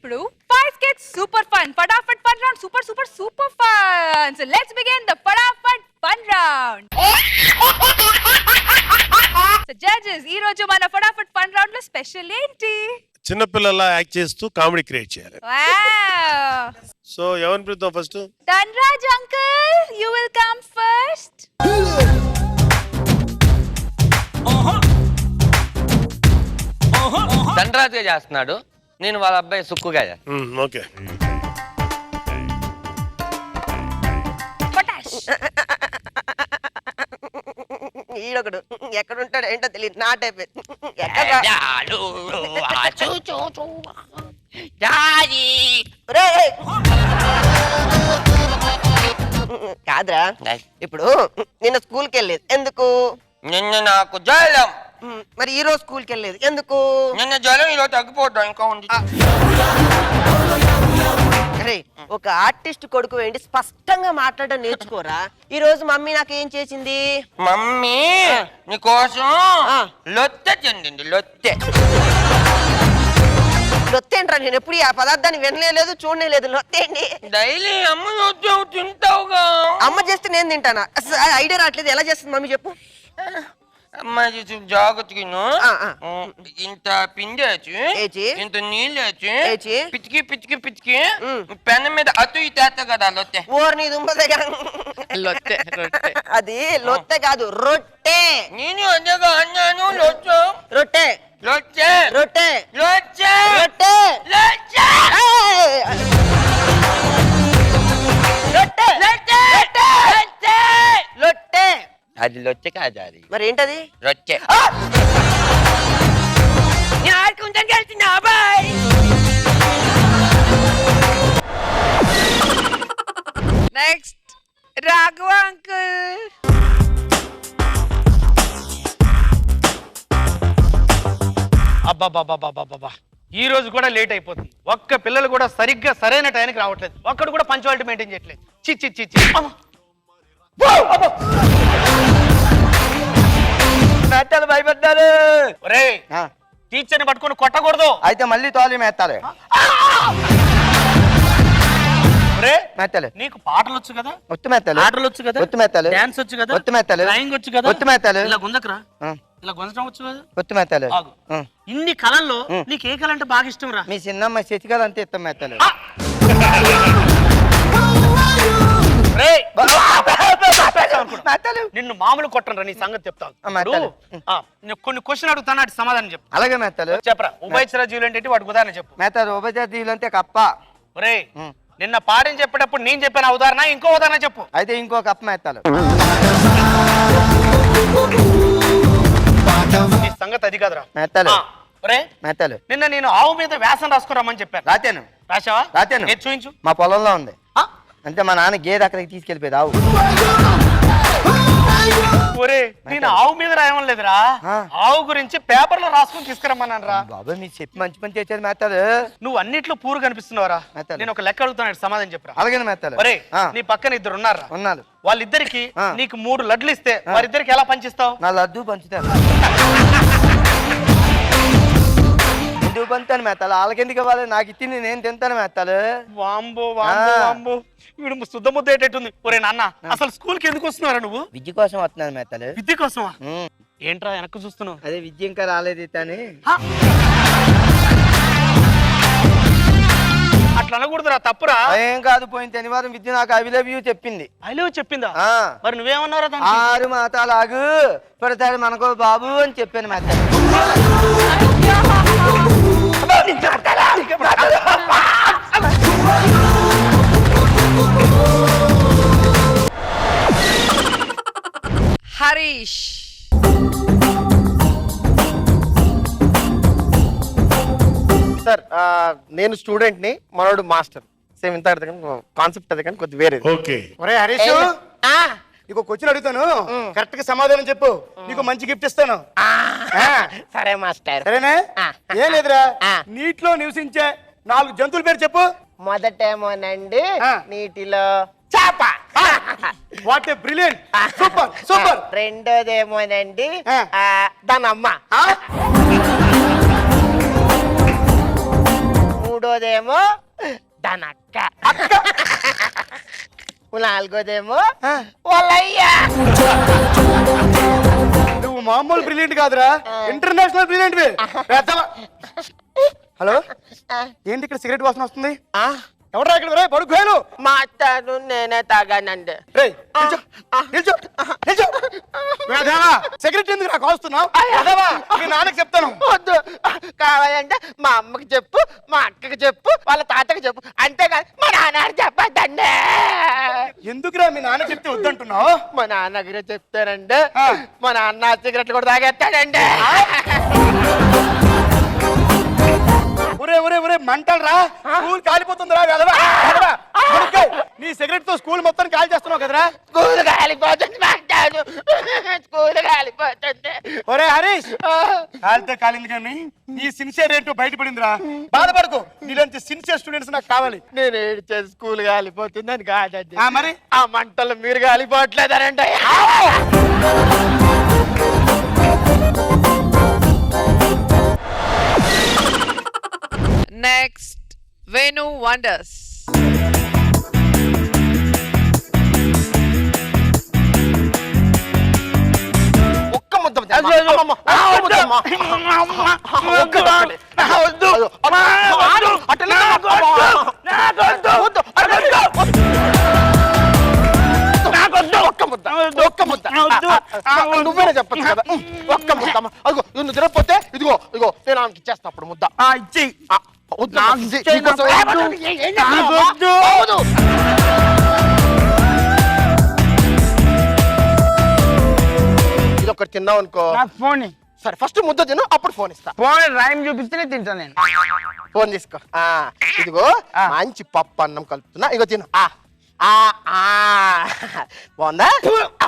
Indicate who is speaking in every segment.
Speaker 1: ఇప్పుడు 5 kids super fun फटाफट fun round super fun. So let's begin the फटाफट fun round. So judges ఈ రోజు మన फटाफट fun round లో స్పెషల్ ఏంటి?
Speaker 2: చిన్న పిల్లల యాక్ట్ చేస్తూ కామెడీ క్రియేట్ చేయాలి.
Speaker 1: Wow.
Speaker 2: సో ఎవరిని పిలుద్దాం first?
Speaker 1: Dhanraj uncle, you will come first.
Speaker 3: ధనరాజుగా చేస్తున్నాడు, నేను వాళ్ళ అబ్బాయి సుక్కుగా
Speaker 2: ఓకే.
Speaker 4: ఈడొకడు ఎక్కడుంటాడు ఏంటో తెలియదు నా టైపే. కాదురా, ఇప్పుడు నిన్న స్కూల్కి వెళ్ళేది ఎందుకు?
Speaker 3: నిన్న నాకు జ్వరం.
Speaker 4: మరి ఈ రోజు స్కూల్కి వెళ్ళేది ఎందుకు?
Speaker 3: నిన్న జ్వరం ఈరోజు తగ్గిపోతాం ఇంకా ఉంది.
Speaker 4: అరే, ఒక ఆర్టిస్ట్ కొడుకు ఏంటి స్పష్టంగా మాట్లాడడం నేర్చుకోరా. ఈ రోజు మమ్మీ నాకు ఏం చేసింది?
Speaker 3: మమ్మీ నీకోసం లొత్తె చెందింది. లొత్తె
Speaker 4: లొత్తేంట్రా? నేను ఎప్పుడు ఆ పదార్థాన్ని వినలేదు చూడలేదు. లొత్తేంటి?
Speaker 3: డైలీ అమ్మ లొత్తె తింటావుగా.
Speaker 4: అమ్మ చేస్తే నేను తింటానా? ఐడియా రావట్లేదు. ఎలా చేస్తుంది మమ్మీ చెప్పు.
Speaker 3: అమ్మ జాగ్రత్తగా ఇంత పిండేసి ఇంత నీళ్ళు వేసి పితికి పితికి పితికి పెన మీద అటు ఇతేస్త కదా లొత్తె.
Speaker 4: ఓర్ని దుంపదగా
Speaker 3: లొత్తె
Speaker 4: అది లొత్తె కాదు, రొట్టె.
Speaker 3: నేను అదేగా అన్నాను. లొత్తె
Speaker 4: రొట్టె
Speaker 3: లొత్తె
Speaker 4: రొట్టె
Speaker 3: లొత్తె
Speaker 4: రొట్టె
Speaker 3: లొత్తె
Speaker 4: రొట్టె
Speaker 3: లొత్తె
Speaker 4: రొట్టె.
Speaker 3: అది లొత్తె కాదు, అది
Speaker 4: మరి ఏంటది?
Speaker 3: రొట్టె. నేను ఆడుకుంటాను కలిసిన అబ్బాయి.
Speaker 1: Next Raghava uncle.
Speaker 5: అబ్బాబ్బాబ్బాబ్బాబ్బా, ఈ రోజు కూడా లేట్ అయిపోతుంది. ఒక్క పిల్లలు కూడా సరిగ్గా సరైన టైంకి రావట్లేదు. ఒక్కడు కూడా పంచువాలిటీ మెయింటైన్ చేయట్లేదు. చి చి చి
Speaker 3: భయపడ్డారు.
Speaker 5: టీచర్ని పట్టుకొని కొట్టకూడదు.
Speaker 3: అయితే మళ్ళీ తోలి మేస్తారు. మెత్తలు
Speaker 5: నీకు పాటలు వచ్చు కదా,
Speaker 3: ఒత్తు మెత్తలు,
Speaker 5: ఆటలు వచ్చు కదా,
Speaker 3: ఒత్తు మెత్తలు,
Speaker 5: డాన్స్ వచ్చు కదా,
Speaker 3: ఒత్తు మెత్తలు,
Speaker 5: డ్రాయింగ్ వచ్చు కదా,
Speaker 3: ఒత్తు మెత్తలు,
Speaker 5: ఇలా గుంజకరా, ఇలా గుంజడం వచ్చు కదా,
Speaker 3: ఒత్తు మెత్తలు.
Speaker 5: ఇన్ని కళల్లో నీకు ఏ కళ అంటే బాగా ఇష్టం రా?
Speaker 3: మీ చిన్నమ్మ శశికళ అంతే ఇస్తాం మెత్తలు.
Speaker 5: నిన్ను మామూలు కొట్టను నీ సంగతి చెప్తాను. కొన్ని క్వశ్చన్ అడుగుతాను, అటు సమాధానం చెప్పు.
Speaker 3: అలాగే మెత్తలు
Speaker 5: చెప్పరా. ఉభయచర జీవులు అంటే వాటికి ఉదాహరణ చెప్పు.
Speaker 3: మెత్తలు ఉభయచర జీవులు అంటే కప్ప.
Speaker 5: ఒరే, నిన్న పాఠం చెప్పేటప్పుడు నేను చెప్పిన ఉదాహరణ ఇంకో ఉదాహరణ చెప్పు.
Speaker 3: అయితే ఇంకో కప్ప మెత్తలు.
Speaker 5: నీ సంగతి అది కాదురా.
Speaker 3: మెత్తలు
Speaker 5: ఒరే
Speaker 3: మెత్తలు.
Speaker 5: నిన్న నేను ఆవు మీద వ్యాసం రాసుకురమ్మని చెప్పాను.
Speaker 3: రాతాను.
Speaker 5: రాసావా?
Speaker 3: రాతాను.
Speaker 5: చూయించు.
Speaker 3: మా పొలంలో ఉంది. అంటే మా నాన్న గేదె అక్కడికి తీసుకెళ్ళిపోయేది ఆవు.
Speaker 5: ఒరే, నేను ఆవు మీద రాయమని లేదురా, ఆవు గురించి పేపర్ లో రాసుకుని తీసుకురమ్మన్నాను రా.
Speaker 3: బాబా మీరు చెప్పి మంచి పని చేసేది మెత్తలు.
Speaker 5: నువ్వు అన్నిట్లో పూరు కనిపిస్తున్నావురా. నేను ఒక లెక్క అడుగుతాను, సమాధానం చెప్పరా.
Speaker 3: అలాగే మెత్తలు.
Speaker 5: ఒరే, నీ పక్కన ఇద్దరు ఉన్నారా?
Speaker 3: ఉన్నారు.
Speaker 5: వాళ్ళిద్దరికి నీకు 3 లడ్లు ఇస్తే వారిద్దరికి ఎలా పంచిస్తావు?
Speaker 3: నా లడ్డు పంచుతాను. ఎందుకు పంచుతాను మెత్తలు? వాళ్ళకెందుకు ఇవ్వాలి? నాకు ఇచ్చింది నేను తింటాను మెత్తలు.
Speaker 5: వాంబో వాంబో వాంబో, వీడు శుద్ధ ముద్ద ఏంటట్టుంది. ఒరే నాన్న, అసలు స్కూల్ కి ఎందుకు వస్తున్నారా నువ్వు?
Speaker 3: విద్య కోసం వస్తున్నాను మెత్తలు.
Speaker 5: విద్య కోసమా? ఏంట్రా వెనక్కి చూస్తున్నావు?
Speaker 3: అదే విద్య ఇంకా రాలేదు అని.
Speaker 5: అట్లా అనకూడదురా, తప్పురా.
Speaker 3: ఏం కాదు, పోయిన శనివారం విద్య నాకు ఐ లవ్ యూ చెప్పింది.
Speaker 5: ఐ లవ్ చెప్పిందా? మరి నువ్వేమన్నారా?
Speaker 3: 6 మాతాలాగు పెడతాడు మనకో బాబు అని చెప్పాను మెత్తలు.
Speaker 1: హరీష్.
Speaker 6: సార్, నేను స్టూడెంట్ ని, మనోడు మాస్టర్. సేమ్ ఇంత కాన్సెప్ట్ అది కానీ కొద్ది వేరే.
Speaker 2: ఓకే.
Speaker 6: ఒరే హరీష్, నీకు క్వశ్చన్ అడుగుతాను, కరెక్ట్ గా సమాధానం చెప్పు, నీకు మంచి గిఫ్ట్ ఇస్తాను.
Speaker 4: సరే మాస్టర్.
Speaker 6: సరేనా? ఏం లేదురా, నీటిలో నివసించే 4 జంతువుల పేరు చెప్పు.
Speaker 4: మొదటేమోనండి నీటిలో
Speaker 6: చేప. What a brilliant, super super.
Speaker 4: రెండోదేమోనండి దాని అమ్మ. మూడోదేమో దానక్క నాలుగోదేమో వాళ్ళయ్యా.
Speaker 5: నువ్వు మామూలు బ్రిలియంట్ కాదురా, ఇంటర్నేషనల్ బ్రిలియంట్. హలో, ఏంటి ఇక్కడ సిగరెట్ వాసన వస్తుంది? ఎవరా ఇక్కడ? పడుకోను.
Speaker 4: మాట్లాడు, నేనే తాగానండి.
Speaker 5: సిగరెట్ ఎందుకు నాకు వస్తున్నావు? మీ నాన్నకి చెప్తాను.
Speaker 4: వద్దు, కావాలంటే మా అమ్మకి చెప్పు, మా అక్కకి చెప్పు, వాళ్ళ తాతకి చెప్పు, అంతేకాదు మా నాన్న చెప్పద్దండి.
Speaker 5: ఎందుకురా మీ నాన్న చెప్తే వద్దంటున్నావు?
Speaker 4: మా నాన్న దగ్గర చెప్తానండి, మా నాన్న సిగరెట్లు కూడా తాగేస్తాడండి.
Speaker 5: ఒరే ఒరే ఒరే మంటలరా, స్కూల్ కాలిపోతుందిరా. నీ సిగరెట్ తో స్కూల్ మొత్తం కాల్ చేస్తున్నావు కదరా.
Speaker 4: స్కూల్ కాలిపోతుంది మాట్లాడు, స్కూల్ కాలిపోతుంది.
Speaker 5: ఒరే హరీష్, కాలితే కాలింది కానీ నీ సిన్సియర్ ఏంటో బయటపడిందిరా. బాధపడకు, నీలాంటి సిన్సియర్ స్టూడెంట్స్ నాకు కావాలి.
Speaker 4: నేను ఏడ్చే స్కూల్ కాలిపోతుందని కాదండి,
Speaker 5: మరి
Speaker 4: ఆ మంటలు మీరు కాలిపోవట్లేదనండి.
Speaker 7: Next, Venu Wonders.
Speaker 4: ఒక్క ముద్ద అమ్మమ్మ, ఒక్క ముద్దమ్మ. ఒక్క ముద్ద. వద్దు. అట్లా ఒక్క ముద్ద, ఒక్క ముద్ద. నువ్వేనే చెప్పచ్చు కదా. ఒక్క ముద్ద. అదిగో నువ్వు తినకపోతే ఇదిగో ఇదిగో నేను ఆమెకి ఇచ్చేస్తా అప్పుడు ముద్ద. ఇది ఒకటి తిన్నావు అనుకో,
Speaker 5: ఫోన్
Speaker 4: సరే ఫస్ట్ ముద్ద తిను, అప్పుడు ఫోన్ ఇస్తా.
Speaker 5: ఫోన్ రైమ్ చూపిస్తేనే తింటాను నేను.
Speaker 4: ఫోన్ తీసుకో. ఇదిగో మంచి పప్పు అన్నం కలుపుతున్నా, ఇగో తిను. బాగుందా?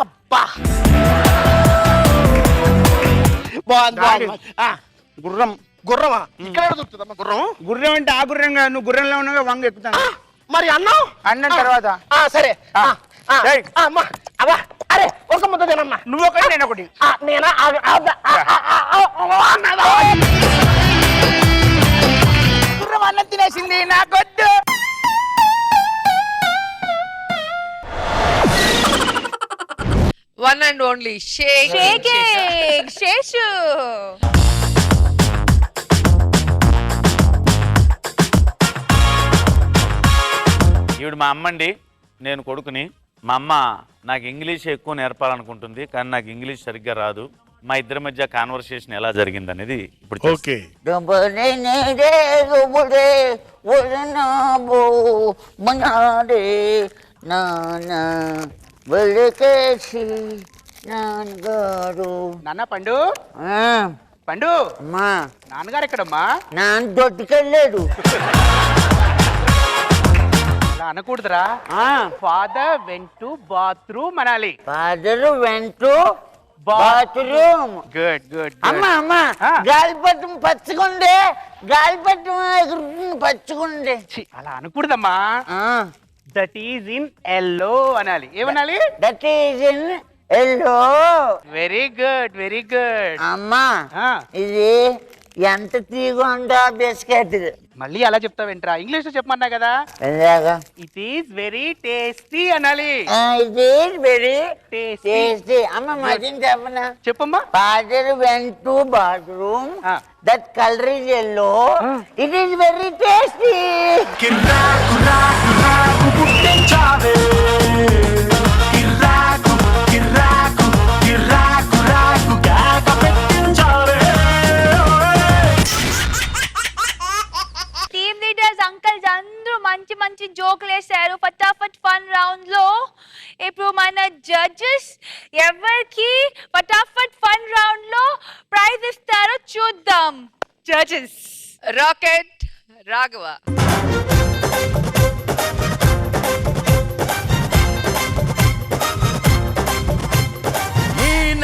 Speaker 4: అబ్బా బాగుంది.
Speaker 5: గుర్రం.
Speaker 4: గుర్రమా? ఇక్కడ దొరుకుతుందమ్మా గుర్రం?
Speaker 5: గుర్రం అంటే ఆ గుర్రంగా, నువ్వు గుర్రంలో ఉన్నాగా వంగ ఎక్కుతాను.
Speaker 4: మరి అన్నం
Speaker 5: అన్నం తర్వాత.
Speaker 4: సరే. అమ్మా అబ్బా, అరే ఒక ముద్ద తినమ్మా.
Speaker 5: నువ్వు ఒకటి నేను ఒకటి.
Speaker 4: నేనా?
Speaker 5: గుర్రం అన్నం తినేసింది, నాకొద్దు.
Speaker 7: One and only Shake.
Speaker 1: Shaking, Sheshu.
Speaker 8: ఈవిడ మా అమ్మ అండి, నేను కొడుకుని. మా అమ్మ నాకు ఇంగ్లీష్ ఎక్కువ నేర్పాలనుకుంటుంది, కానీ నాకు ఇంగ్లీష్ సరిగ్గా రాదు. మా ఇద్దరి మధ్య కాన్వర్సేషన్ ఎలా జరిగింది అనేది ఇప్పుడు
Speaker 2: ఓకే.
Speaker 5: నాన్న పండు, పండు
Speaker 9: అమ్మా
Speaker 5: నాన్నగారు ఎక్కడమ్మా?
Speaker 9: నాన్న దొడ్డుకెళ్ళాడు.
Speaker 5: అలా అనకూడదురా. ఫాదర్ వెంట్ టు బాత్రూమ్ అనాలి.
Speaker 9: Father went to bathroom.
Speaker 5: Good good.
Speaker 9: అమ్మా అమ్మా, గాలిపటం పచ్చగుండే, గాలిపటం ఎగురుతుంది పచ్చగుండే.
Speaker 5: అలా అనకూడదమ్మా. దట్ ఈజ్ ఇన్ ఎల్లో అనాలి. ఏమనాలి?
Speaker 9: That is in yellow.
Speaker 5: Very good very good.
Speaker 9: అమ్మా ఇది ఎంత తీగుందా బిస్కెట్.
Speaker 5: మళ్ళీ అలా చెప్తావేంట్రా? ఇంగ్లీష్ లో చెప్పమన్నా కదా. ఇట్ ఈస్ వెరీ టేస్టీ అనాలి.
Speaker 9: It is very tasty. అమ్మ మధ్యన చెప్పనా?
Speaker 5: చెప్పమ్మా.
Speaker 9: Father went to bathroom, that colour is yellow, it is very tasty.
Speaker 1: Uncles అందరూ మంచి మంచి జోకులు వేశారు ఫటాఫట్ ఫన్ రౌండ్ లో. ఇప్పుడు మన జడ్జెస్ ఎవరికి ఫటాఫట్ ఫన్ రౌండ్ లో ప్రైజ్ ఇస్తారో చూద్దాం. Judges
Speaker 7: Rocket Raghava.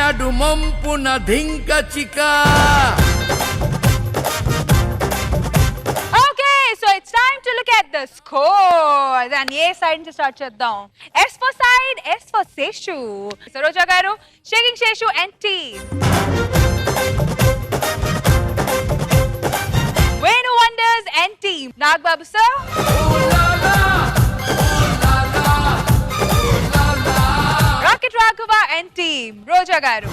Speaker 10: నడుమంపున ధింక చిక.
Speaker 1: So it's time to look at the score. Then A side నుంచి స్టార్ట్ చేద్దాం? S for side, S for Seshu. Saroja garu, shaking Seshu and team. Venu Wonders and team. Nagbabu sir. Rocket Raghava and team. Roja garu.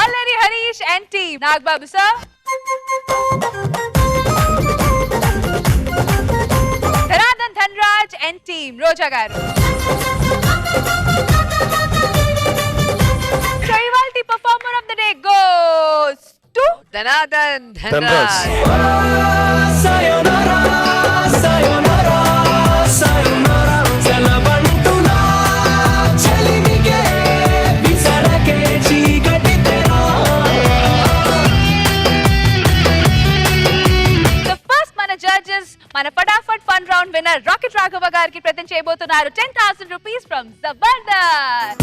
Speaker 1: Allari Harish and team. Nagbabu sir. Dhanandan Dhanraj and team. Roja garu. So ivalti performer of the day goes to
Speaker 7: Dhanandan
Speaker 2: Dhanraj.
Speaker 7: Dhanraj.
Speaker 1: So first mana judges mana Fatafat Fun Round winner Rocket Raghava gariki presentation చేయబోతున్నారు 10,000 rupees from Zabardast.